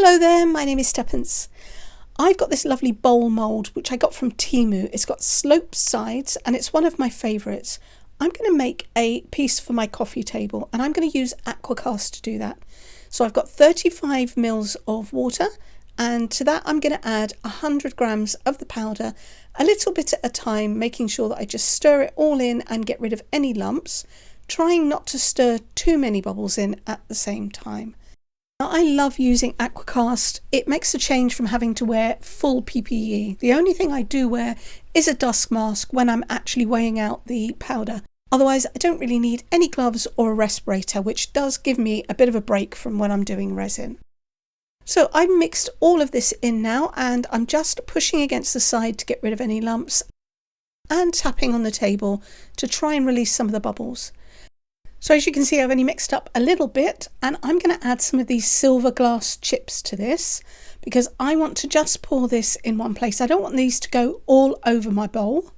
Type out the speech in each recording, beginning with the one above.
Hello there, my name is Tuppence. I've got this lovely bowl mould which I got from Temu. It's got sloped sides and it's one of my favourites. I'm going to make a piece for my coffee table and I'm going to use Aqua Cast to do that. So I've got 35 mils of water, and to that I'm going to add 100 grams of the powder, a little bit at a time, making sure that I just stir it all in and get rid of any lumps, trying not to stir too many bubbles in at the same time. Now, I love using Aqua Cast. It makes a change from having to wear full PPE. The only thing I do wear is a dust mask when I'm actually weighing out the powder. Otherwise, I don't really need any gloves or a respirator, which does give me a bit of a break from when I'm doing resin. So I've mixed all of this in now, and I'm just pushing against the side to get rid of any lumps and tapping on the table to try and release some of the bubbles. So as you can see, I've only mixed up a little bit, and I'm going to add some of these silver glass chips to this because I want to just pour this in one place. I don't want these to go all over my bowl.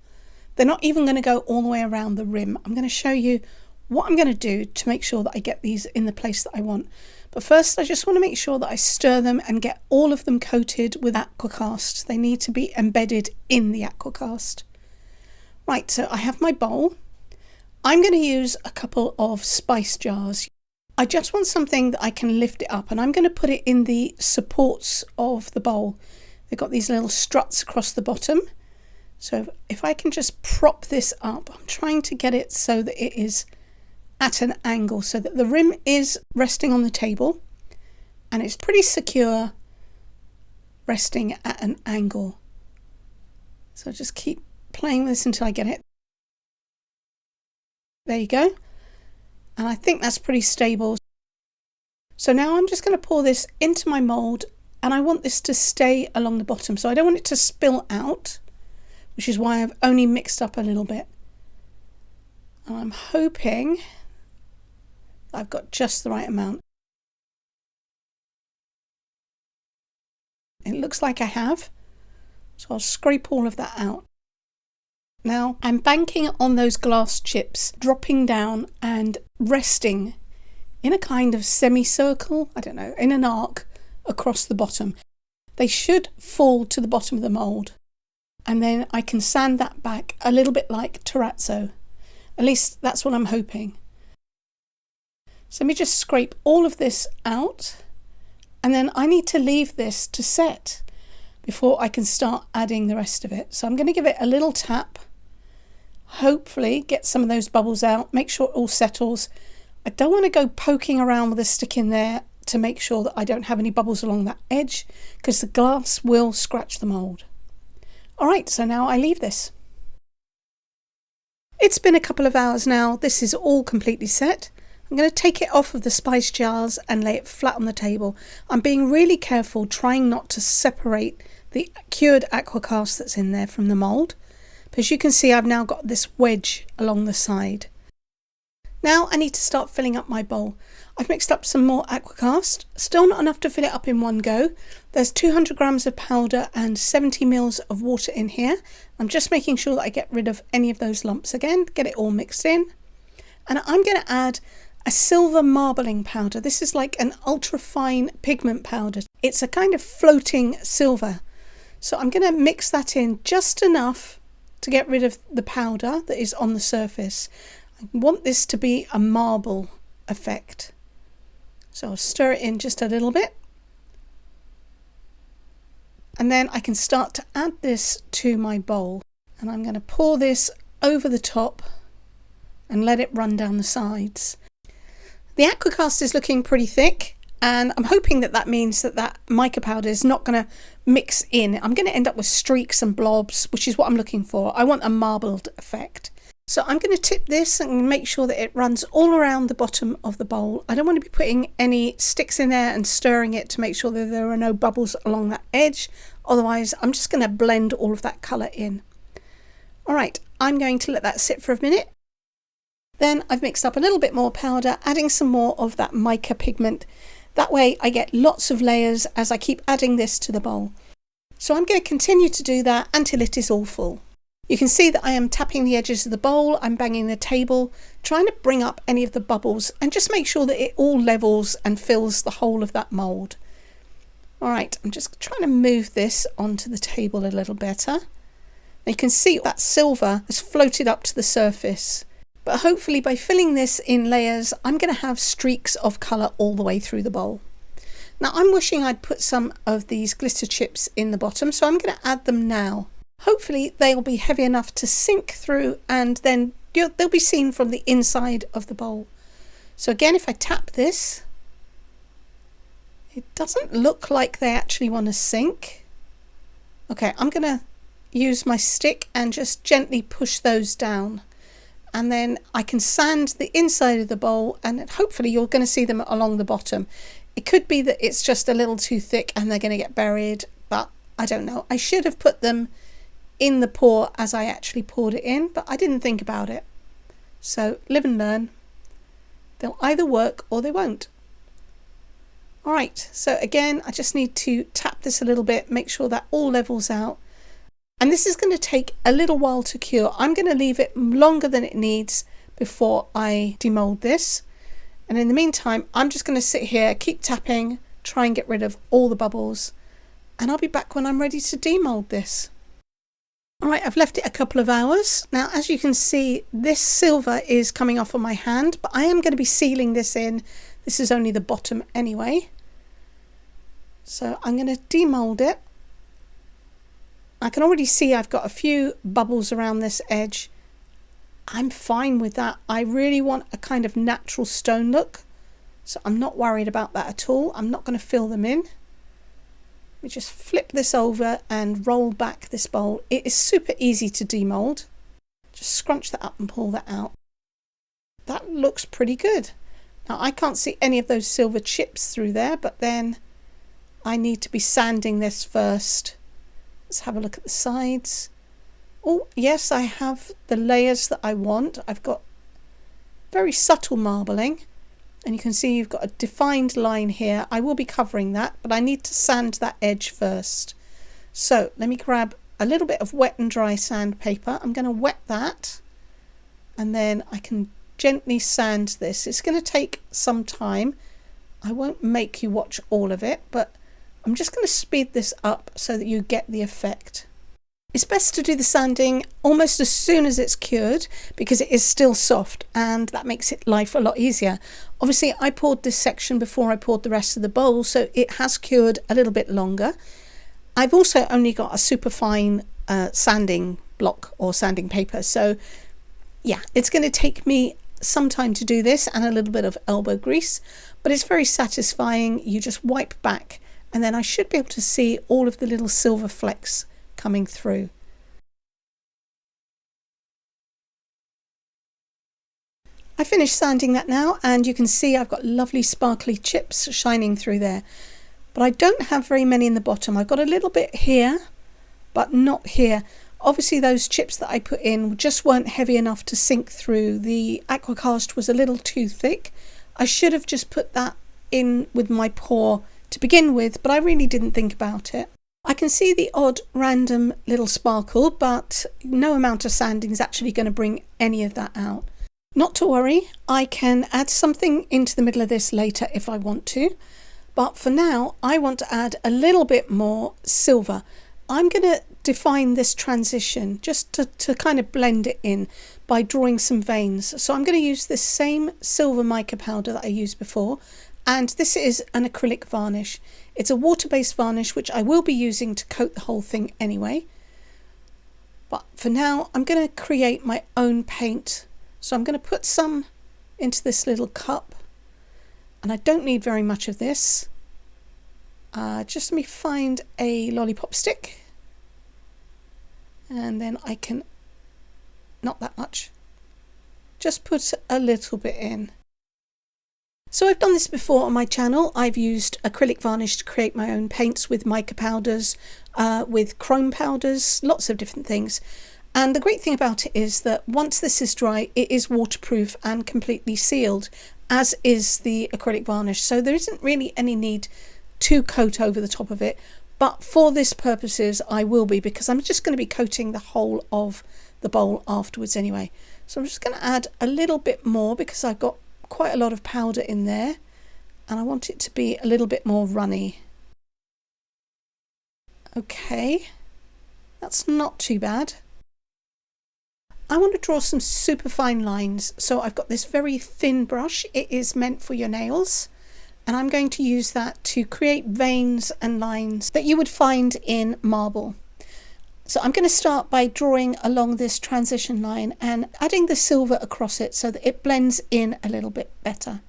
They're not even going to go all the way around the rim. I'm going to show you what I'm going to do to make sure that I get these in the place that I want. But first, I just want to make sure that I stir them and get all of them coated with Aqua Cast. They need to be embedded in the Aqua Cast. Right, so I have my bowl. I'm going to use a couple of spice jars. I just want something that I can lift it up, and I'm going to put it in the supports of the bowl. They've got these little struts across the bottom. So if I can just prop this up, I'm trying to get it so that it is at an angle so that the rim is resting on the table and it's pretty secure resting at an angle. So just keep playing with this until I get it. There you go. And I think that's pretty stable. So now I'm just going to pour this into my mould, and I want this to stay along the bottom. So I don't want it to spill out, which is why I've only mixed up a little bit. And I'm hoping I've got just the right amount. It looks like I have. So I'll scrape all of that out. Now I'm banking on those glass chips dropping down and resting in a kind of semicircle, I don't know, in an arc across the bottom. They should fall to the bottom of the mould, and then I can sand that back a little bit like terrazzo. At least that's what I'm hoping. So let me just scrape all of this out, and then I need to leave this to set before I can start adding the rest of it. So I'm going to give it a little tap. Hopefully get some of those bubbles out, make sure it all settles. I don't want to go poking around with a stick in there to make sure that I don't have any bubbles along that edge, because the glass will scratch the mould. Alright, so now I leave this. It's been a couple of hours now. This is all completely set. I'm going to take it off of the spice jars and lay it flat on the table. I'm being really careful, trying not to separate the cured Aqua Cast that's in there from the mould. As you can see, I've now got this wedge along the side. Now I need to start filling up my bowl. I've mixed up some more Aqua Cast, still not enough to fill it up in one go. There's 200 grams of powder and 70 mils of water in here. I'm just making sure that I get rid of any of those lumps again, get it all mixed in. And I'm going to add a silver marbling powder. This is like an ultra fine pigment powder. It's a kind of floating silver. So I'm going to mix that in just enough to get rid of the powder that is on the surface. I want this to be a marble effect. So I'll stir it in just a little bit. And then I can start to add this to my bowl. And I'm going to pour this over the top and let it run down the sides. The Aqua Cast is looking pretty thick, and I'm hoping that that means that that mica powder is not going to mix in. I'm going to end up with streaks and blobs, which is what I'm looking for. I want a marbled effect. So I'm going to tip this and make sure that it runs all around the bottom of the bowl. I don't want to be putting any sticks in there and stirring it to make sure that there are no bubbles along that edge. Otherwise, I'm just going to blend all of that colour in. Alright, I'm going to let that sit for a minute. Then I've mixed up a little bit more powder, adding some more of that mica pigment. That way I get lots of layers as I keep adding this to the bowl. So I'm going to continue to do that until it is all full. You can see that I am tapping the edges of the bowl, I'm banging the table, trying to bring up any of the bubbles and just make sure that it all levels and fills the whole of that mould. All right, I'm just trying to move this onto the table a little better. Now you can see that silver has floated up to the surface, but hopefully by filling this in layers, I'm going to have streaks of colour all the way through the bowl. Now I'm wishing I'd put some of these glitter chips in the bottom, so I'm going to add them now. Hopefully they'll be heavy enough to sink through, and then they'll be seen from the inside of the bowl. So again, if I tap this, it doesn't look like they actually want to sink. Okay, I'm going to use my stick and just gently push those down. And then I can sand the inside of the bowl, and hopefully you're going to see them along the bottom. It could be that it's just a little too thick and they're going to get buried, but I don't know. I should have put them in the pour as I actually poured it in, but I didn't think about it. So live and learn. They'll either work or they won't. All right, so again, I just need to tap this a little bit, make sure that all levels out. And this is going to take a little while to cure. I'm going to leave it longer than it needs before I demold this. And in the meantime, I'm just going to sit here, keep tapping, try and get rid of all the bubbles. And I'll be back when I'm ready to demold this. All right, I've left it a couple of hours. Now, as you can see, this silver is coming off on my hand, but I am going to be sealing this in. This is only the bottom anyway. So I'm going to demold it. I can already see I've got a few bubbles around this edge. I'm fine with that. I really want a kind of natural stone look, so I'm not worried about that at all. I'm not going to fill them in. Let me just flip this over and roll back this bowl. It is super easy to demold. Just scrunch that up and pull that out. That looks pretty good. Now I can't see any of those silver chips through there, but then I need to be sanding this first. Let's have a look at the sides. Oh yes, I have the layers that I want. I've got very subtle marbling, and you can see you've got a defined line here. I will be covering that, but I need to sand that edge first. So let me grab a little bit of wet and dry sandpaper. I'm going to wet that, and then I can gently sand this. It's going to take some time. I won't make you watch all of it, but I'm just going to speed this up so that you get the effect. It's best to do the sanding almost as soon as it's cured, because it is still soft and that makes it life a lot easier. Obviously I poured this section before I poured the rest of the bowl, so it has cured a little bit longer. I've also only got a super fine sanding block or sanding paper, so yeah, it's going to take me some time to do this and a little bit of elbow grease, but it's very satisfying. You just wipe back and then I should be able to see all of the little silver flecks coming through. I finished sanding that now, and you can see I've got lovely sparkly chips shining through there, but I don't have very many in the bottom. I've got a little bit here, but not here. Obviously those chips that I put in just weren't heavy enough to sink through. The Aqua Cast was a little too thick. I should have just put that in with my pour to begin with, but I really didn't think about it. I can see the odd random little sparkle, but no amount of sanding is actually going to bring any of that out. Not to worry, I can add something into the middle of this later if I want to, but for now I want to add a little bit more silver. I'm going to define this transition just to kind of blend it in by drawing some veins. So I'm going to use this same silver mica powder that I used before, and this is an acrylic varnish. It's a water-based varnish which I will be using to coat the whole thing anyway. But for now I'm going to create my own paint. So I'm going to put some into this little cup, and I don't need very much of this. Just let me find a lollipop stick, and then I can, not that much, just put a little bit in. So I've done this before on my channel. I've used acrylic varnish to create my own paints with mica powders, with chrome powders, lots of different things. And the great thing about it is that once this is dry, it is waterproof and completely sealed, as is the acrylic varnish. So there isn't really any need to coat over the top of it. But for this purposes, I will be, because I'm just going to be coating the whole of the bowl afterwards anyway. So I'm just going to add a little bit more because I've got quite a lot of powder in there and I want it to be a little bit more runny. Okay, that's not too bad. I want to draw some super fine lines, so I've got this very thin brush. It is meant for your nails, and I'm going to use that to create veins and lines that you would find in marble. So I'm going to start by drawing along this transition line and adding the silver across it so that it blends in a little bit better.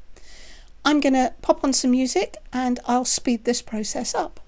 I'm going to pop on some music and I'll speed this process up.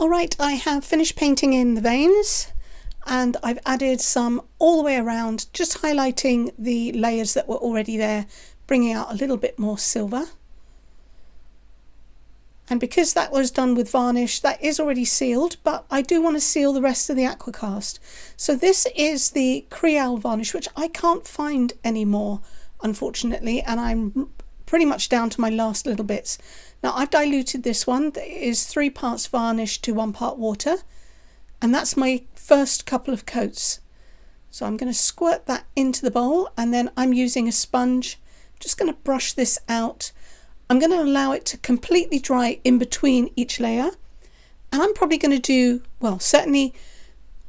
Alright, I have finished painting in the veins and I've added some all the way around, just highlighting the layers that were already there, bringing out a little bit more silver. And because that was done with varnish, that is already sealed, but I do want to seal the rest of the Aqua Cast. So this is the Acrylic Varnish, which I can't find anymore, unfortunately, and I'm pretty much down to my last little bits. Now I've diluted this one. It is 3 parts varnish to 1 part water, and that's my first couple of coats. So I'm going to squirt that into the bowl, and then I'm using a sponge. Just going to brush this out. I'm going to allow it to completely dry in between each layer, and I'm probably going to do, well, certainly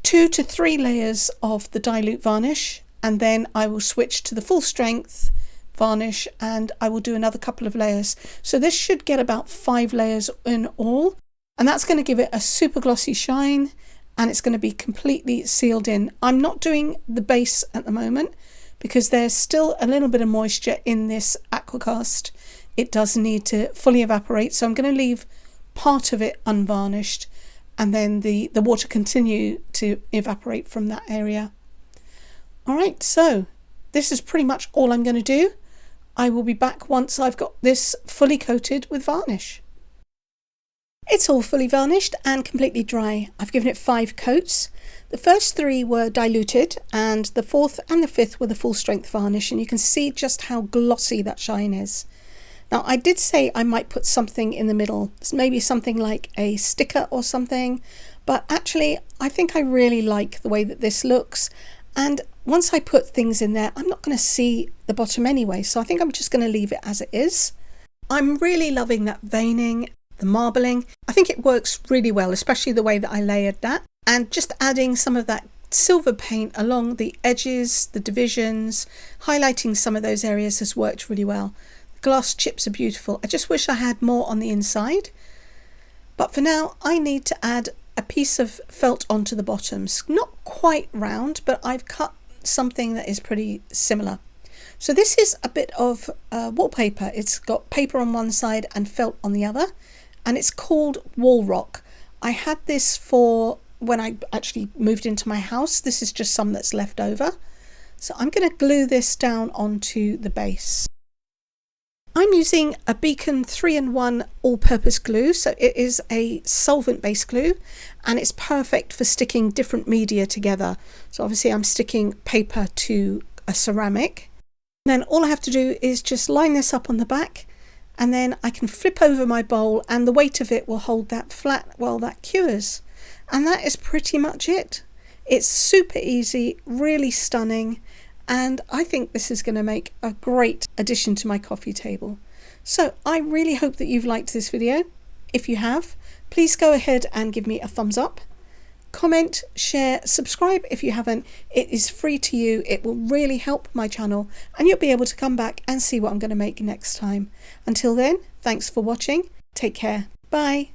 2 to 3 layers of the dilute varnish, and then I will switch to the full strength varnish and I will do another couple of layers. So this should get about 5 layers in all, and that's going to give it a super glossy shine, and it's going to be completely sealed in. I'm not doing the base at the moment because there's still a little bit of moisture in this Aqua Cast. It does need to fully evaporate, so I'm going to leave part of it unvarnished and then the water continue to evaporate from that area. Alright, so this is pretty much all I'm going to do. I will be back once I've got this fully coated with varnish. It's all fully varnished and completely dry. I've given it 5 coats. The first 3 were diluted and the 4th and the 5th were the full strength varnish, and you can see just how glossy that shine is. Now I did say I might put something in the middle, maybe something like a sticker or something, but actually I think I really like the way that this looks, and once I put things in there I'm not going to see the bottom anyway, so I think I'm just going to leave it as it is. I'm really loving that veining, the marbling. I think it works really well, especially the way that I layered that, and just adding some of that silver paint along the edges, the divisions, highlighting some of those areas has worked really well. Glass chips are beautiful. I just wish I had more on the inside, but for now I need to add a piece of felt onto the bottoms. Not quite round, but I've cut something that is pretty similar. So this is a bit of wallpaper. It's got paper on one side and felt on the other, and it's called Wall Rock. I had this for when I actually moved into my house. This is just some that's left over. So I'm going to glue this down onto the base. I'm using a Beacon 3-in-1 all-purpose glue. So it is a solvent-based glue, and it's perfect for sticking different media together. So obviously I'm sticking paper to a ceramic. Then all I have to do is just line this up on the back, and then I can flip over my bowl and the weight of it will hold that flat while that cures. And that is pretty much it. It's super easy, really stunning, and I think this is going to make a great addition to my coffee table. So I really hope that you've liked this video. If you have, please go ahead and give me a thumbs up. Comment, share, subscribe if you haven't. It is free to you. It will really help my channel, and you'll be able to come back and see what I'm going to make next time. Until then, thanks for watching. Take care. Bye.